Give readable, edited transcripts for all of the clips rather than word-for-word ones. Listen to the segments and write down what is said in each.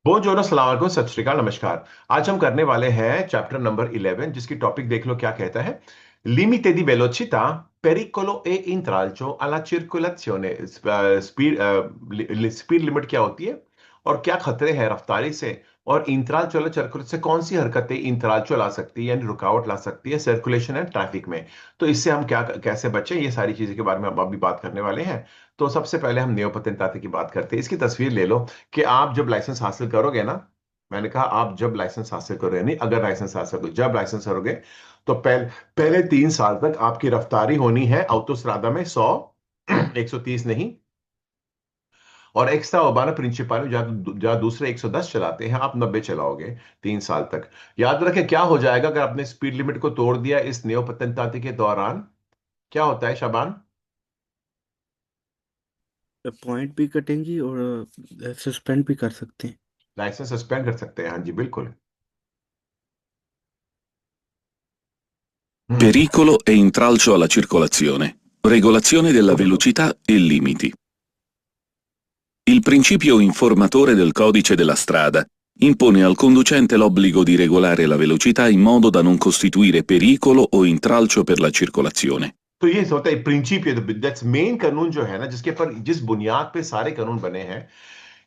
Bonjour, अस्सलाम वालेकुम, सत श्री अकाल, नमस्कार। आज हम करने वाले हैं चैप्टर नंबर 11, जिसकी टॉपिक देख लो क्या कहता है। लिमिटे दी वेलोचिटà, pericolo e intralcio alla circolazione। Speed limit क्या होती है और क्या खतरे हैं रफ्तारी से, और इंतराल चलो चरकुलत से कौन सी हरकतें इंतराल ला सकती है, यानी रुकावट ला सकती है सर्कुलेशन एंड ट्रैफिक में। तो इससे हम क्या कैसे बचें, ये सारी चीजें के बारे में हम अभी बात करने वाले हैं। तो सबसे पहले हम नियो पतेंताते की बात करते हैं। इसकी तस्वीर ले लो कि आप जब लाइसेंस हासिल करोगे ना, मैंने कहा आप जब लाइसेंस हासिल करोगे, नहीं अगर लाइसेंस हासिल करोगे, जब लाइसेंस करोगे तो पहले 3 साल तक आपकी रफ्तारी होनी है ऑटोस्ट्रादा में 100, 130 नहीं। और एक्स्ट्रा उर्बाना प्रिंसिपल जहाँ जहाँ दूसरे 110 चलाते हैं, आप 90 चलाओगे 3 साल तक। याद रखें क्या हो जाएगा अगर आपने स्पीड लिमिट को तोड़ दिया इस नियो पतंताती के दौरान। क्या होता है शाबान? पॉइंट भी कटेंगी और सस्पेंड भी कर सकते हैं। लाइसेंस सस्पेंड कर सकते हैं, हाँ जी बिल्कुल। हम्म। Pericolo e intralcio alla circolazione, regolazione della velocità e limiti. Il principio informatore del codice della strada impone al conducente l'obbligo di regolare la velocità in modo da non costituire pericolo o intralcio per la circolazione. तो ये होता है प्रिंसिपियो, that's main कानून जो है ना, जिसके पर जिस बुनियाद पे सारे कानून बने हैं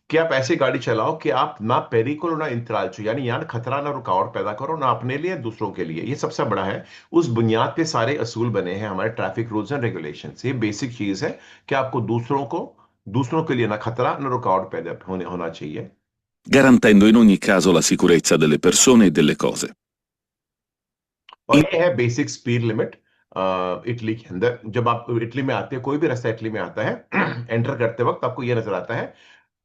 कि आप ऐसी गाड़ी चलाओ कि आप ना पेरिकुल ना इंतराल, यानी यहाँ खतरा ना रुकावट पैदा करो, ना अपने लिए दूसरों के लिए। ये सबसे बड़ा है। उस बुनियाद पे सारे असूल बने हैं हमारे ट्रैफिक रूल्स एंड रेगुलेशन। ये बेसिक चीज है कि आपको दूसरों के लिए ना खतरा ना रुकावट पैदा होना चाहिए। Garantendo in ogni caso la sicurezza delle persone e delle cose. और ये है बेसिक स्पीड लिमिट। इटली के अंदर जब आप इटली में आते हैं, कोई भी रास्ता इटली में आता है एंटर करते वक्त आपको ये नजर आता है,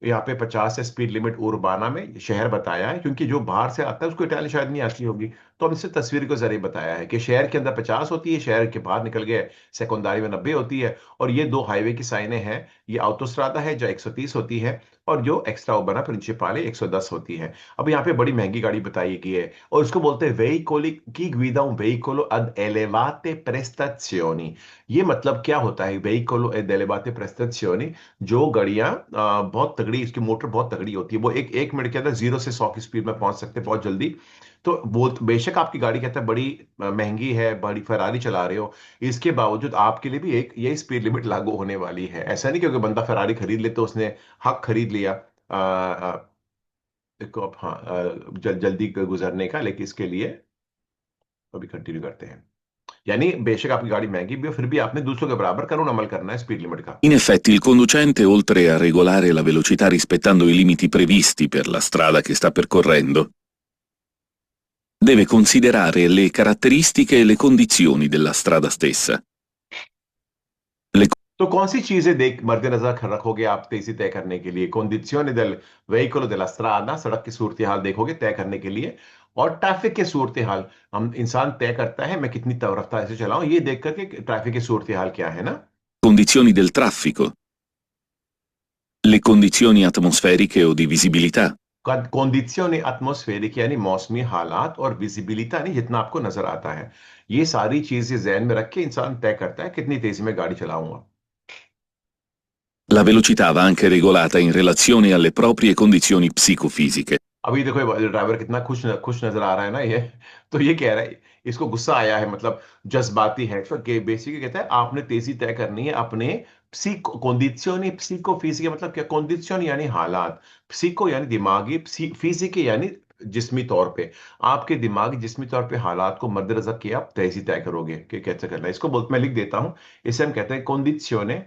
यहाँ पे 50 है स्पीड लिमिट उर्बाना में, शहर बताया है, क्योंकि जो बाहर से आता है उसको इटालियन शायद नहीं आती होगी। तो हम इससे तस्वीर के जरिए बताया है कि शहर के अंदर 50 होती है, शहर के बाहर निकल गए सेकेंडरी में 90 होती है। और ये दो हाईवे की साइनें हैं, ये ऑटोस्ट्रादा है जो 130 होती है, और जो एक्स्ट्रा उर्बाना प्रिंसिपाले 110 होती है। अब यहाँ पे बड़ी महंगी गाड़ी बताई गई है, और इसको बोलते हैं veicoli chi guida un veicolo ad elevate prestazioni। ये मतलब क्या होता है veicolo ad elevate prestazioni? जो गाड़ियां बहुत तगड़ी, इसकी मोटर बहुत तगड़ी होती है, वो एक एक मिनट के अंदर 0 से 100 की स्पीड में पहुंच सकते हैं बहुत जल्दी। तो वो बेशक आपकी गाड़ी कहता है बड़ी महंगी है, बड़ी फरारी चला रहे हो, इसके बावजूद आपके लिए भी एक यही स्पीड लिमिट लागू होने वाली है। ऐसा नहीं क्योंकि बंदा फरारी खरीद ले तो उसने हक खरीद लिया हाँ जल्दी गुजरने का, लेकिन इसके लिए अभी कंटिन्यू करते हैं। यानी बेशक आपकी गाड़ी महंगी भी हो, फिर भी आपने दूसरों के बराबर कानून अमल करना है स्पीड लिमिट का। In effetti il conducente, oltre a regolare la velocità rispettando i limiti previsti per la strada che sta percorrendo, deve considerare le caratteristiche e le condizioni della strada stessa. Le तो कौन सी चीजें देख मद्देनजर रखोगे आप तेजी तय करने के लिए? condizioni del veicolo della strada, सड़क की सूरत हाल देखोगे तय करने के लिए। और ट्रैफिक की सूरत हाल हम इंसान तय करता है, मैं कितनी रफ्तार से चलाऊं, ये देख करके ट्रैफिक की सूरत हाल क्या है ना। condizioni del traffico, le condizioni atmosferiche o di visibilità, कंडीशनी एटमॉस्फेरिक यानी मौसमी हालात, और विजिबिलिटी नहीं जितना आपको नजर आता है। ये सारी चीजें जहन में रख के इंसान तय करता है कितनी तेजी में गाड़ी चलाऊंगा। la velocità va anche regolata in relazione alle proprie condizioni psicofisiche. अभी देखो ये ड्राइवर कितना खुश नजर आ रहा है ना ये। तो ये कह रहा है, इसको गुस्सा आया है, मतलब जज्बाती है। तो बेसिकली कहता है आपने तेजी तय करनी है अपने psico condizioni psicofisiche। मतलब क्या? condition यानी हालात, psico यानी दिमागी, फिजिक यानी जिस्मी तौर पे। आपके दिमागी जिस्मी तौर पे हालात को मद्देनजर किए आप तेजी तय करोगे कि कैसे करना है। इसको बोलते, मैं लिख देता हूं, इसे हम कहते हैं condizione।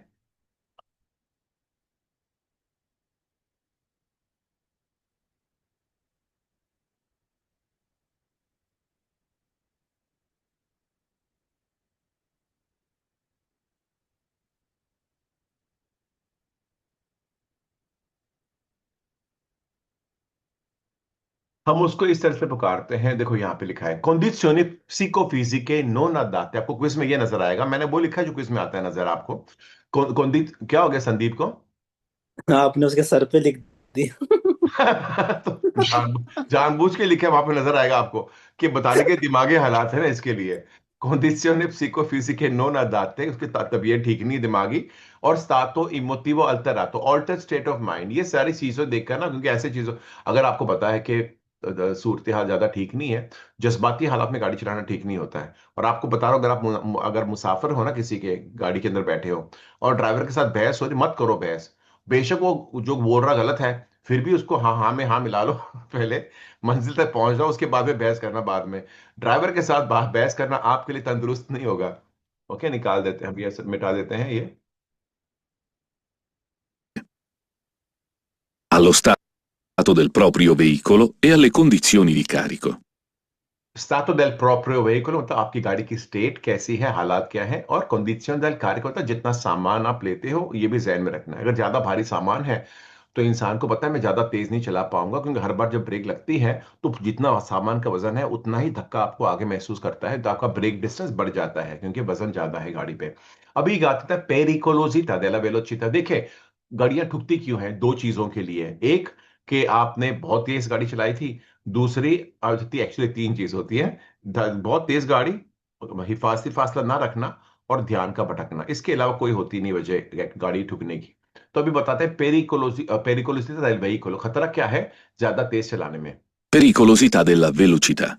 हम उसको इस तरह से पुकारते हैं, देखो यहाँ पे लिखा है condizioni psicofisiche non adatte। आपको क्विज में ये नजर आएगा, मैंने वो लिखा है जो क्विज में आता है नजर आपको। क्या हो गया संदीप को? आपने उसके सर पे लिख दिया। तो जानबूझ के लिखे, वहां पे नजर आएगा आपको कि बताने के दिमागी हालात है ना इसके लिए। condizione psicofisiche non adatte, उसकी तबीयत ठीक नहीं दिमागी, और stato emotivo alterato, altered state of mind। ये सारी चीजों देखकर ना, क्योंकि ऐसे चीजों, अगर आपको पता है कि सूरत हाल ज्यादा ठीक नहीं है, जज्बाती हालात में गाड़ी चलाना ठीक नहीं होता है, और आपको बता रहा हूं, अगर आप अगर मुसाफिर हो ना, किसी के गाड़ी के अंदर बैठे हो और ड्राइवर के साथ बहस हो रही, मत करो बहस। बेशक वो जो बोल रहा गलत है, फिर भी उसको हाँ हाँ में हाँ मिला लो पहले मंजिल तक पहुंच जाओ, उसके बाद में बहस करना बाद में। ड्राइवर के साथ बहस करना आपके लिए तंदुरुस्त नहीं होगा। ओके, निकाल देते हैं, अब ये मिटा देते हैं ये। allo stato del proprio veicolo e alle condizioni di carico. स्टाटो del proprio veicolo मतलब आपकी गाड़ी की स्टेट कैसी है, हालात क्या है, और कंडीशन del carico होता है जितना सामान आप लेते हो, ये भी जहन में रखना है। अगर ज्यादा भारी सामान है तो इंसान को पता है मैं ज्यादा तेज नहीं चला पाऊंगा, क्योंकि हर बार जब ब्रेक लगती है तो जितना सामान का वजन है उतना ही धक्का आपको आगे महसूस करता है, तो आपका ब्रेक डिस्टेंस बढ़ जाता है क्योंकि वजन ज्यादा है गाड़ी पे। अभी आता है पेरिकोलोसिटा डेला वेलोचिटा। देखिए, गाड़ियां ठुकती क्यों हैं? दो चीजों के लिए। एक, कि आपने बहुत तेज गाड़ी चलाई थी। दूसरी, एक्चुअली तीन चीज होती है। बहुत तेज गाड़ी, हिफाजती फासला ना रखना, और ध्यान का भटकना। इसके अलावा कोई होती नहीं वजह गाड़ी ठुकने की। तो अभी बताते हैं पेरिकोलोसिटी del veicolo, खतरा क्या है ज्यादा तेज चलाने में। Pericolosità della velocità.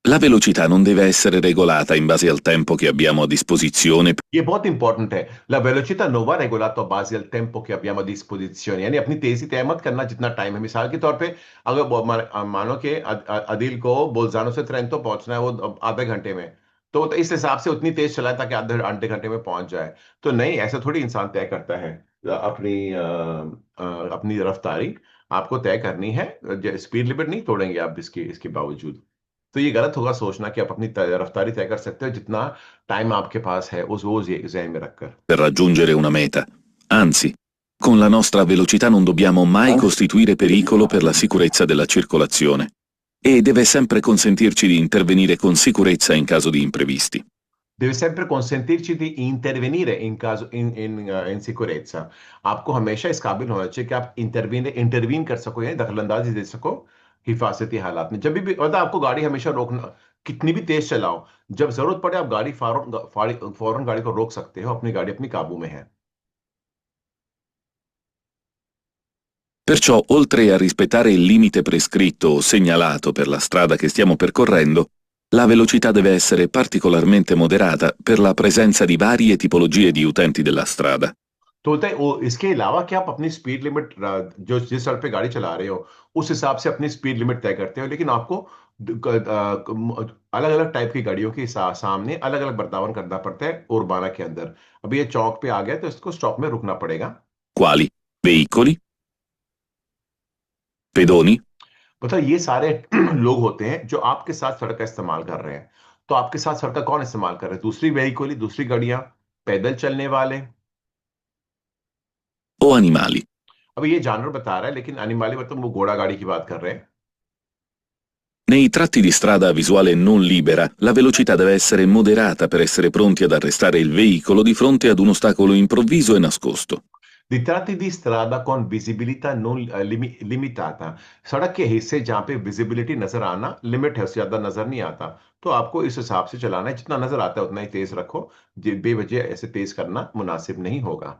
La velocità non deve essere regolata in base al tempo che abbiamo a disposizione. ये बहुत इंपॉर्टेंट है। ला वेलोचिटा नोवा रेगोलातो बाजी अल टेम्पो के abbiamo a disposizione, यानी अपनी तेजी तय मत करना जितना टाइम है। मिसाल के तौर पे, अगर मानो कि अदिल को बोल्जानो से ट्रेंटो पहुंचना है वो आधे घंटे में, तो इस हिसाब से उतनी तेज चलाए ताकि आधे घंटे में पहुंच जाए। तो नहीं, ऐसा थोड़ी इंसान तय करता है अपनी अपनी रफ्तारी। आपको तय करनी है, स्पीड लिमिट नहीं तोड़ेंगे आप इसके इसके बावजूद। तो ये गलत होगा सोचना कि आप अपनी रफ्तारी तय कर सकते हो जितना टाइम आपके पास है, उस वो जहन में रखकर। Per raggiungere una meta. Anzi, con la nostra velocità non dobbiamo mai costituire pericolo per la sicurezza della circolazione e deve sempre consentirci di intervenire con sicurezza in caso di imprevisti. Deve sempre consentirci di intervenire in sicurezza। आपको हमेशा इस काबिल होना चाहिए कि आप intervene कर सको, यानी दखलंदाजी दे सको हिफाजती हालात में। जब भी मतलब आपको गाड़ी हमेशा रोकना, कितनी भी तेज चलाओ, जब जरूरत पड़े आप गाड़ी फौरन गाड़ी को रोक सकते हो, अपनी गाड़ी अपनी काबू में है। Perciò, oltre a rispettare il limite prescritto o segnalato per la strada che stiamo percorrendo, la velocità deve essere particolarmente moderata per la presenza di varie tipologie di utenti della strada. तो होता है वो, इसके अलावा कि आप अपनी speed limit जो जिस सड़क पे गाड़ी चला रहे हो उस हिसाब से अपनी स्पीड लिमिट तय करते हो, लेकिन आपको अलग अलग टाइप की गाड़ियों के सामने अलग अलग बर्ताव करना पड़ता है उर्बाना के अंदर। अभी ये चौक पे आ गया तो इसको स्टॉप में रुकना पड़ेगा। Quali? Veicoli? Pedoni? मतलब ये सारे लोग होते हैं जो आपके साथ सड़क का इस्तेमाल कर रहे हैं। तो आपके साथ सड़क का कौन इस्तेमाल कर रहे हैं? दूसरी व्हीकल, दूसरी गाड़ियां, पैदल चलने वाले। O animali? अभी ये जानवर बता रहा है, लेकिन अनिमाली मतलब वो घोड़ा गाड़ी की बात कर रहे हैं। Nei tratti di strada a visuale non libera, la velocità deve essere moderata per essere pronti ad arrestare il veicolo di fronte ad un ostacolo improvviso e nascosto. Di tratti di strada con visibilità non limitata, सड़क के हिस्से जहां पे visibility नजर आना limit है, उससे ज्यादा नजर नहीं आता। तो आपको इस हिसाब से चलाना है, जितना नजर आता है उतना ही तेज रखो। बेवजह ऐसे तेज करना मुनासिब नहीं होगा।